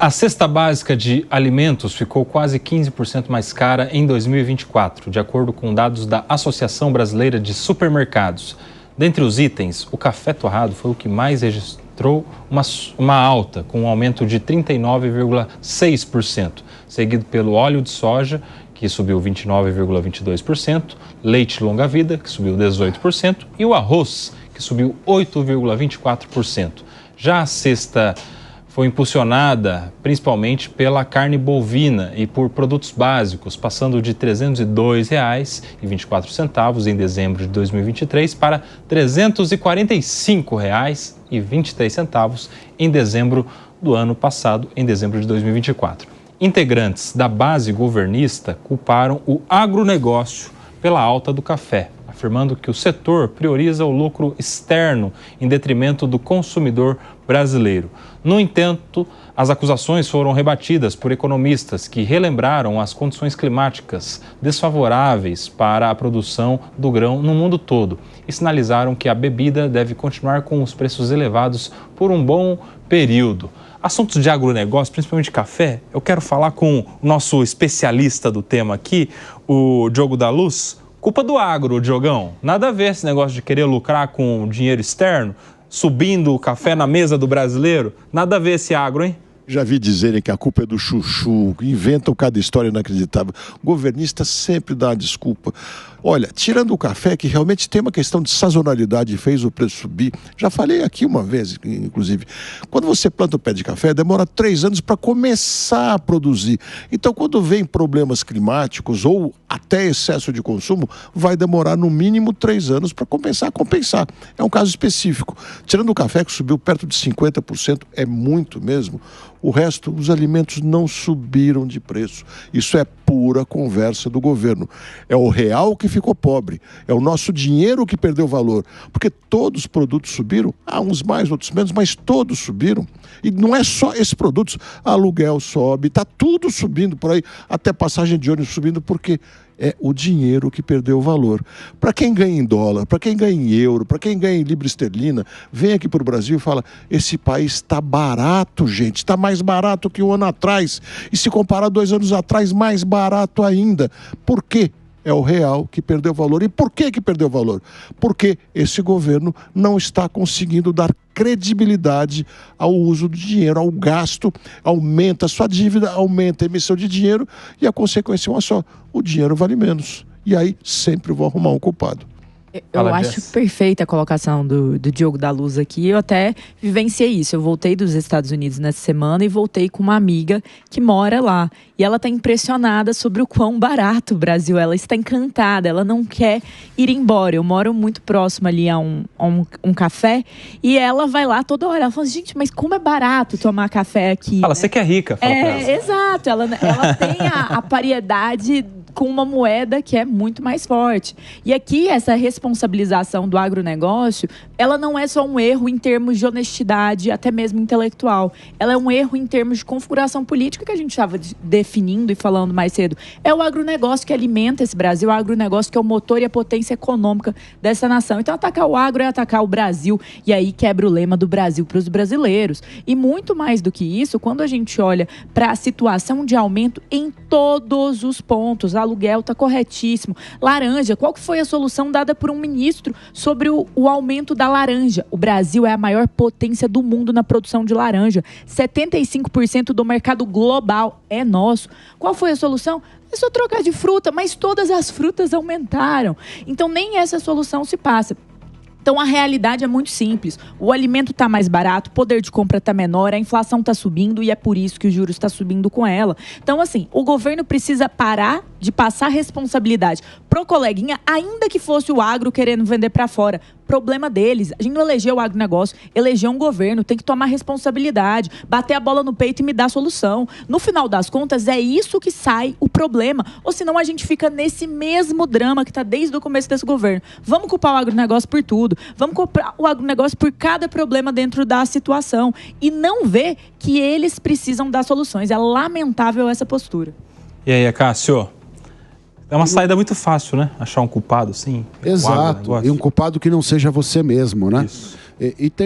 A cesta básica de alimentos ficou quase 15% mais cara em 2024, de acordo com dados da Associação Brasileira de Dentre os itens, o café torrado foi o que mais registrou uma alta, com um aumento de 39,6%, seguido pelo óleo de soja, que subiu 29,22%, leite longa-vida, que subiu 18%, e o arroz, que subiu 8,24%. Já a cesta foi impulsionada principalmente pela carne bovina e por produtos básicos, passando de R$ 302,24 em dezembro de 2023 para R$ 345,23 em dezembro do ano passado, em dezembro de 2024. Integrantes da base governista culparam o agronegócio pela alta do café, afirmando que o setor prioriza o lucro externo em detrimento do consumidor brasileiro. No entanto, as acusações foram rebatidas por economistas que relembraram as condições climáticas desfavoráveis para a produção do grão no mundo todo e sinalizaram que a bebida deve continuar com os preços elevados por um bom período. Assuntos de agronegócio, principalmente café, eu quero falar com o nosso especialista do tema aqui, o Diogo da Luz. Culpa do agro, Diogão. Nada a ver esse negócio de querer lucrar com dinheiro externo, subindo o café na mesa do brasileiro. Nada a ver esse agro, hein? Já vi dizerem que a culpa é do chuchu, inventam cada história inacreditável. O governista sempre dá uma desculpa. Olha, tirando o café, que realmente tem uma questão de sazonalidade e fez o preço subir. Já falei aqui uma vez, inclusive. Quando você planta o pé de café, demora 3 anos para começar a produzir. Então, quando vem problemas climáticos ou até excesso de consumo, vai demorar no mínimo 3 anos para começar a compensar. É um caso específico. Tirando o café, que subiu perto de 50%, é muito mesmo. O resto, os alimentos não subiram de preço. Isso é pura conversa do governo. É o real que ficou pobre. É o nosso dinheiro que perdeu valor. Porque todos os produtos subiram, uns mais, outros menos, mas todos subiram. E não é só esses produtos. Aluguel sobe, está tudo subindo por aí. Até passagem de ônibus subindo, porque é o dinheiro que perdeu o valor. Para quem ganha em dólar, para quem ganha em euro, para quem ganha em libra esterlina, vem aqui para o Brasil e fala: esse país está barato, gente, está mais barato que um ano atrás. E se comparar 2 anos atrás, mais barato ainda. Por quê? É o real que perdeu valor. E por que perdeu valor? Porque esse governo não está conseguindo dar credibilidade ao uso do dinheiro, ao gasto, aumenta a sua dívida, aumenta a emissão de dinheiro e a consequência é uma só: o dinheiro vale menos. E aí sempre vou arrumar um culpado. Eu acho perfeita a colocação do Diogo da Luz aqui. Eu até vivenciei isso. Eu voltei dos Estados Unidos nessa semana e voltei com uma amiga que mora lá. E ela está impressionada sobre o quão barato o Brasil é. Ela está encantada, ela não quer ir embora. Eu moro muito próximo ali a um café e ela vai lá toda hora. Ela fala: gente, mas como é barato tomar café aqui. Fala, você que é rica. Fala pra ela. Exato. Ela tem a paridade com uma moeda que é muito mais forte. E aqui, essa responsabilização do agronegócio, ela não é só um erro em termos de honestidade, até mesmo intelectual. Ela é um erro em termos de configuração política, que a gente estava definindo e falando mais cedo. É o agronegócio que alimenta esse Brasil, é o agronegócio que é o motor e a potência econômica dessa nação. Então, atacar o agro é atacar o Brasil. E aí quebra o lema do Brasil para os brasileiros. E muito mais do que isso, quando a gente olha para a situação de aumento em todos os pontos, aluguel está corretíssimo. Laranja, qual que foi a solução dada por um ministro sobre o aumento da laranja? O Brasil é a maior potência do mundo na produção de laranja. 75% do mercado global é nosso. Qual foi a solução? É só trocar de fruta, mas todas as frutas aumentaram. Então nem essa solução se passa. Então, a realidade é muito simples. O alimento está mais barato, o poder de compra está menor, a inflação está subindo e é por isso que o juros está subindo com ela. Então, assim, o governo precisa parar de passar responsabilidade pro coleguinha, ainda que fosse o agro querendo vender para fora. Problema deles. A gente não elegeu o agronegócio, elegeu um governo, tem que tomar responsabilidade, bater a bola no peito e me dar solução. No final das contas, é isso que sai o problema. Ou senão a gente fica nesse mesmo drama que está desde o começo desse governo. Vamos culpar o agronegócio por tudo. Vamos culpar o agronegócio por cada problema dentro da situação. E não ver que eles precisam dar soluções. É lamentável essa postura. E aí, Cássio? É uma saída muito fácil, né? Achar um culpado, sim. Exato. E um culpado que não seja você mesmo, né? Isso.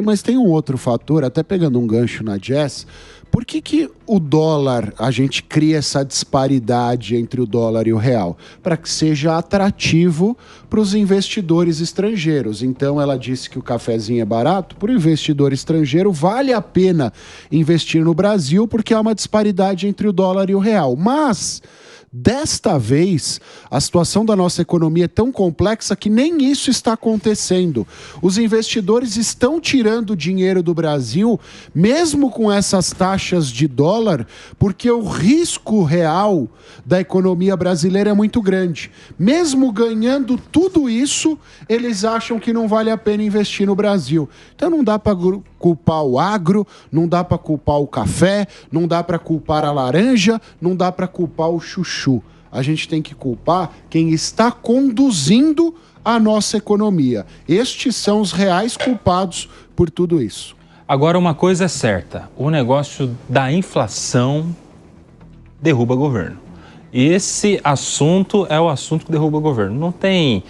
Mas tem um outro fator, até pegando um gancho na Jess, Por que o dólar, a gente cria essa disparidade entre o dólar e o real? Para que seja atrativo para os investidores estrangeiros. Então, ela disse que o cafezinho é barato. Para o investidor estrangeiro, vale a pena investir no Brasil porque há uma disparidade entre o dólar e o real. Mas, desta vez, a situação da nossa economia é tão complexa que nem isso está acontecendo. Os investidores estão tirando dinheiro do Brasil, mesmo com essas taxas de dólar, porque o risco real da economia brasileira é muito grande. Mesmo ganhando tudo isso, eles acham que não vale a pena investir no Brasil. Então não dá para culpar o agro, não dá para culpar o café, não dá para culpar a laranja, não dá para culpar o chuchu. A gente tem que culpar quem está conduzindo a nossa economia. Estes são os reais culpados por tudo isso. Agora, uma coisa é certa, o negócio da inflação derruba governo. E esse assunto é o assunto que derruba governo. Não tem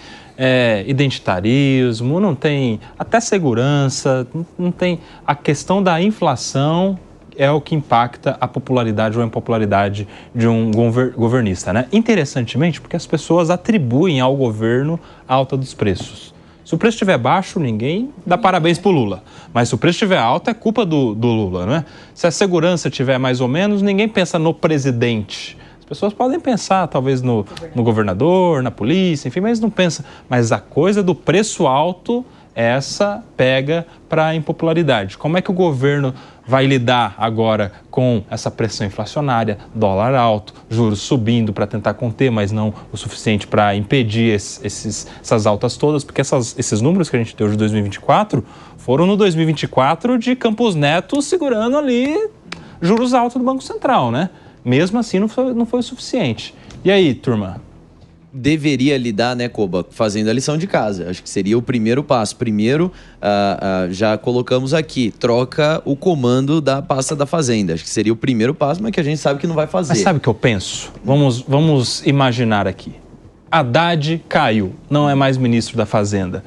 identitarismo, não tem até segurança, não tem... A questão da inflação é o que impacta a popularidade ou a impopularidade de um governista, né? Interessantemente, porque as pessoas atribuem ao governo a alta dos preços. Se o preço estiver baixo, ninguém dá parabéns para o Lula. Mas se o preço estiver alto, é culpa do Lula, né? Se a segurança estiver mais ou menos, ninguém pensa no presidente. As pessoas podem pensar, talvez, no governador, na polícia, enfim, mas não pensa. Mas a coisa do preço alto, essa pega para a impopularidade. Como é que o governo vai lidar agora com essa pressão inflacionária, dólar alto, juros subindo para tentar conter, mas não o suficiente para impedir essas altas todas, porque esses números que a gente deu de 2024 foram no 2024 de Campos Neto segurando ali juros altos do Banco Central, né? Mesmo assim não foi o suficiente. E aí, turma? Deveria lidar, né, Koba, fazendo a lição de casa. Acho que seria o primeiro passo. Primeiro, já colocamos aqui, troca o comando da pasta da Fazenda. Acho que seria o primeiro passo, mas que a gente sabe que não vai fazer. Mas sabe o que eu penso? Vamos imaginar aqui. Haddad caiu, não é mais ministro da Fazenda.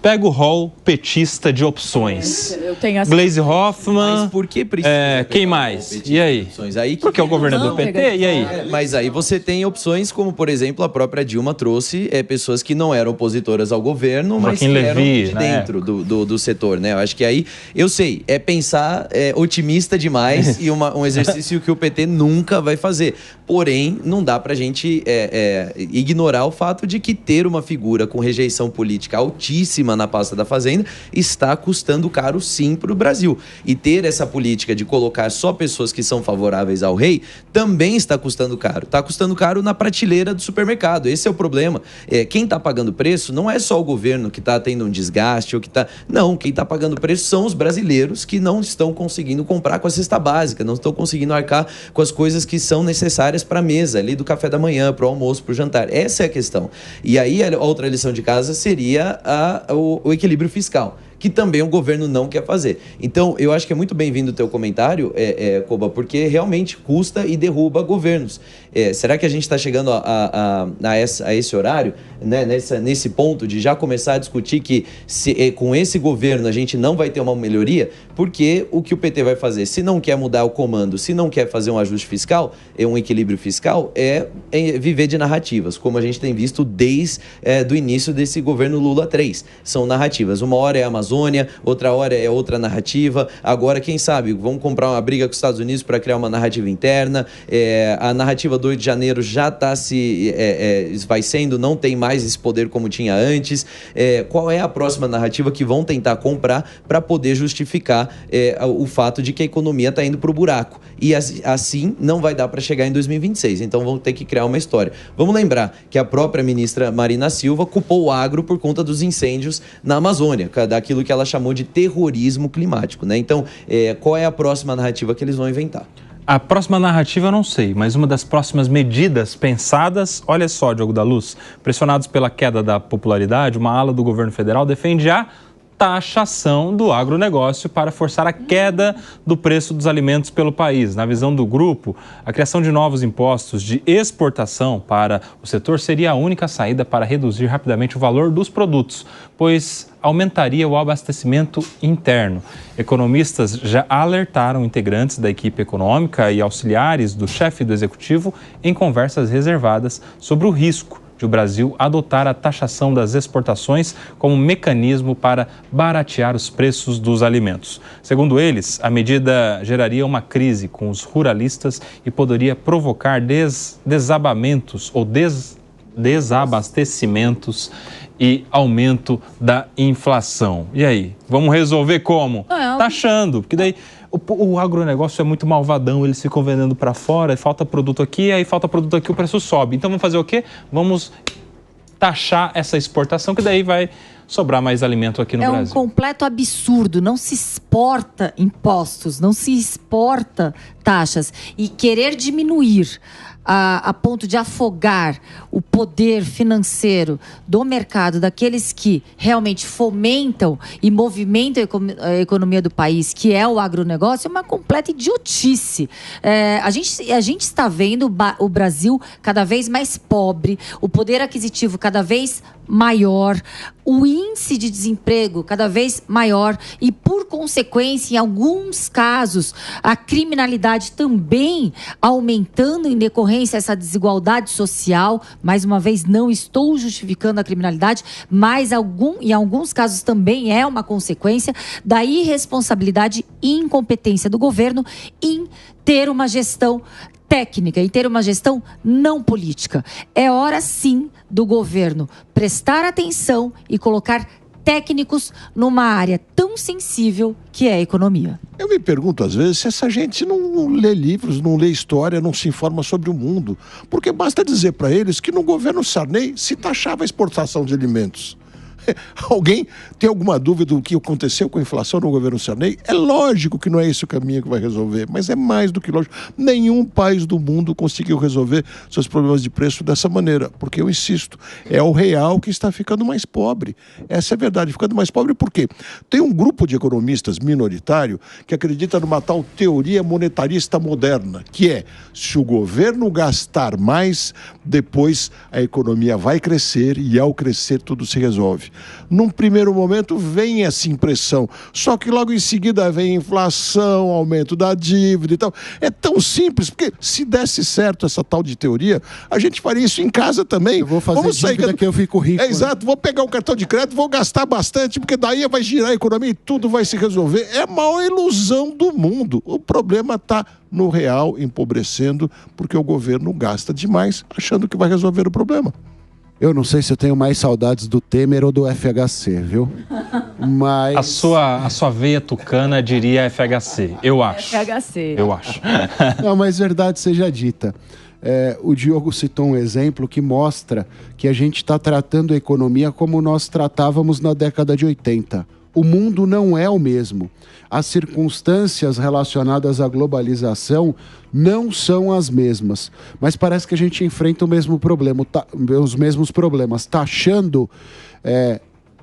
Pega o rol petista de opções. Eu tenho essa... Gleisi Hoffmann. Mas por que precisa? Quem mais? E aí? Porque é o governador do PT, e aí? Mas aí você tem opções como, por exemplo, a própria Dilma trouxe pessoas que não eram opositoras ao governo, mas que eram de dentro do setor, né? Eu acho que aí, eu sei, é pensar otimista demais e um exercício que o PT nunca vai fazer. Porém, não dá pra gente ignorar o fato de que ter uma figura com rejeição política altíssima na pasta da Fazenda está custando caro sim para o Brasil. E ter essa política de colocar só pessoas que são favoráveis ao rei também está custando caro. Está custando caro na prateleira do supermercado. Esse é o problema. Quem está pagando preço não é só o governo que está tendo um desgaste ou que está... Não, quem está pagando preço são os brasileiros que não estão conseguindo comprar com a cesta básica, não estão conseguindo arcar com as coisas que são necessárias para a mesa, ali do café da manhã, para o almoço, para o jantar. Essa é a questão. E aí a outra lição de casa seria o equilíbrio fiscal, que também o governo não quer fazer. Então, eu acho que é muito bem-vindo o teu comentário, Koba, porque realmente custa e derruba governos. Será que a gente está chegando a esse horário, né, nesse ponto de já começar a discutir que com esse governo a gente não vai ter uma melhoria? Porque o que o PT vai fazer, se não quer mudar o comando, se não quer fazer um ajuste fiscal, um equilíbrio fiscal, é viver de narrativas, como a gente tem visto desde do início desse governo Lula 3. São narrativas. Uma hora é a Amazônia, outra hora é outra narrativa. Agora, quem sabe, vamos comprar uma briga com os Estados Unidos para criar uma narrativa interna. A narrativa do 8 de janeiro já está se esvaecendo, não tem mais esse poder como tinha antes. Qual é a próxima narrativa que vão tentar comprar para poder justificar o fato de que a economia está indo para o buraco? E assim não vai dar para chegar em 2026. Então vão ter que criar uma história. Vamos lembrar que a própria ministra Marina Silva culpou o agro por conta dos incêndios na Amazônia, daquilo que ela chamou de terrorismo climático, né? Então, qual é a próxima narrativa que eles vão inventar? A próxima narrativa eu não sei, mas uma das próximas medidas pensadas, olha só, Diogo da Luz, pressionados pela queda da popularidade, uma ala do governo federal defende a taxação do agronegócio para forçar a queda do preço dos alimentos pelo país. Na visão do grupo, a criação de novos impostos de exportação para o setor seria a única saída para reduzir rapidamente o valor dos produtos, pois aumentaria o abastecimento interno. Economistas já alertaram integrantes da equipe econômica e auxiliares do chefe do executivo em conversas reservadas sobre o risco de o Brasil adotar a taxação das exportações como mecanismo para baratear os preços dos alimentos. Segundo eles, a medida geraria uma crise com os ruralistas e poderia provocar desabamentos ou desabastecimentos e aumento da inflação. E aí, vamos resolver como? Taxando, porque daí o agronegócio é muito malvadão, eles ficam vendendo para fora, falta produto aqui, aí falta produto aqui, o preço sobe. Então vamos fazer o quê? Vamos taxar essa exportação, que daí vai sobrar mais alimento aqui no Brasil. É um completo absurdo, não se exporta impostos, não se exporta taxas. E querer diminuir a ponto de afogar o poder financeiro do mercado, daqueles que realmente fomentam e movimentam a economia do país, que é o agronegócio, é uma completa idiotice. A gente está vendo o Brasil cada vez mais pobre, o poder aquisitivo cada vez maior, o índice de desemprego cada vez maior e, por consequência, em alguns casos, a criminalidade também aumentando em decorrência dessa desigualdade social. Mais uma vez, não estou justificando a criminalidade, mas em alguns casos também é uma consequência da irresponsabilidade e incompetência do governo em ter uma gestão técnica e ter uma gestão não política. É hora, sim, do governo prestar atenção e colocar técnicos numa área tão sensível que é a economia. Eu me pergunto, às vezes, se essa gente não lê livros, não lê história, não se informa sobre o mundo. Porque basta dizer para eles que no governo Sarney se taxava a exportação de alimentos. Alguém tem alguma dúvida do que aconteceu com a inflação no governo Sarney? É lógico que não é esse o caminho que vai resolver, mas é mais do que lógico. Nenhum país do mundo conseguiu resolver seus problemas de preço dessa maneira, porque eu insisto, é o real que está ficando mais pobre. Essa é a verdade, ficando mais pobre por quê? Tem um grupo de economistas minoritário que acredita numa tal teoria monetarista moderna, que é, se o governo gastar mais, depois a economia vai crescer e ao crescer tudo se resolve. Num primeiro momento vem essa impressão, só que logo em seguida vem inflação, aumento da dívida e tal. É tão simples, porque se desse certo essa tal de teoria, a gente faria isso em casa também. Eu vou fazer dívida que eu fico rico. Exato, vou pegar um cartão de crédito, vou gastar bastante, porque daí vai girar a economia e tudo vai se resolver. É a maior ilusão do mundo. O problema está no real empobrecendo, porque o governo gasta demais, achando que vai resolver o problema. Eu não sei se eu tenho mais saudades do Temer ou do FHC, viu? Mas... A sua veia tucana diria FHC, eu acho. FHC. Eu acho. Não, mas verdade seja dita. O Diogo citou um exemplo que mostra que a gente está tratando a economia como nós tratávamos na década de 80. O mundo não é o mesmo. As circunstâncias relacionadas à globalização não são as mesmas. Mas parece que a gente enfrenta o mesmo problema, os mesmos problemas. Taxando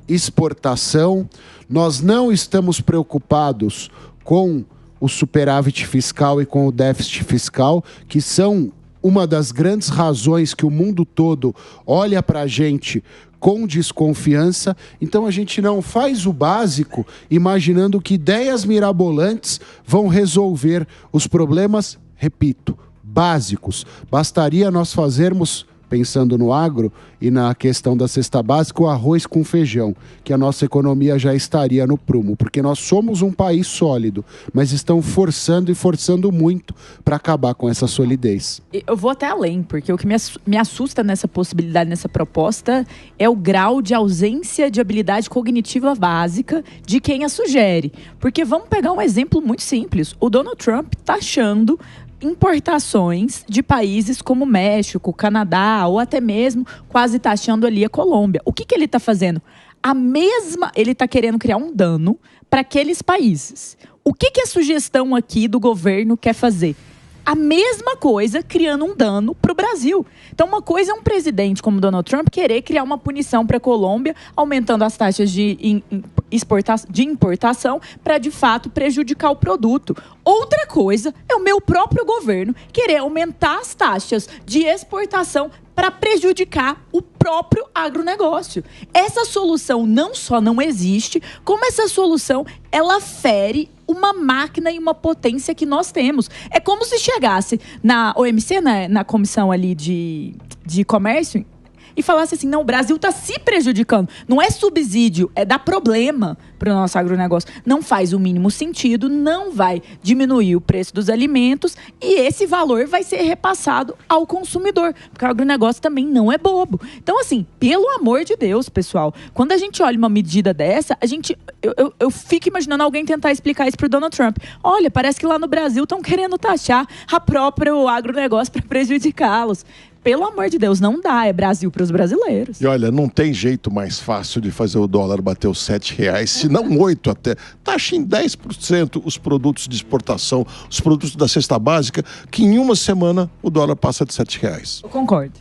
exportação, nós não estamos preocupados com o superávit fiscal e com o déficit fiscal, que são uma das grandes razões que o mundo todo olha para a gente com desconfiança. Então a gente não faz o básico imaginando que ideias mirabolantes vão resolver os problemas, repito, básicos. Bastaria nós fazermos, pensando no agro e na questão da cesta básica, o arroz com feijão, que a nossa economia já estaria no prumo, porque nós somos um país sólido, mas estão forçando e forçando muito para acabar com essa solidez. Eu vou até além, porque o que me assusta nessa possibilidade, nessa proposta, é o grau de ausência de habilidade cognitiva básica de quem a sugere. Porque vamos pegar um exemplo muito simples. O Donald Trump está achando importações de países como México, Canadá ou até mesmo quase taxando ali a Colômbia. O que ele está fazendo? Ele está querendo criar um dano para aqueles países. O que a sugestão aqui do governo quer fazer? A mesma coisa, criando um dano para o Brasil. Então, uma coisa é um presidente como Donald Trump querer criar uma punição para a Colômbia, aumentando as taxas de importação para, de fato, prejudicar o produto. Outra coisa é o meu próprio governo querer aumentar as taxas de exportação para prejudicar o próprio agronegócio. Essa solução não só não existe, como essa solução, ela fere uma máquina e uma potência que nós temos. É como se chegasse na OMC, na comissão ali de comércio, e falasse assim, não, o Brasil está se prejudicando. Não é subsídio, é dar problema para o nosso agronegócio. Não faz o mínimo sentido, não vai diminuir o preço dos alimentos e esse valor vai ser repassado ao consumidor, porque o agronegócio também não é bobo. Então, assim, pelo amor de Deus, pessoal, quando a gente olha uma medida dessa, eu fico imaginando alguém tentar explicar isso para o Donald Trump. Olha, parece que lá no Brasil estão querendo taxar a própria agronegócio para prejudicá-los. Pelo amor de Deus, não dá. É Brasil para os brasileiros. E olha, não tem jeito mais fácil de fazer o dólar bater os R$7, se não 8 até. Taxa em 10% os produtos de exportação, os produtos da cesta básica, que em uma semana o dólar passa de R$7. Eu concordo.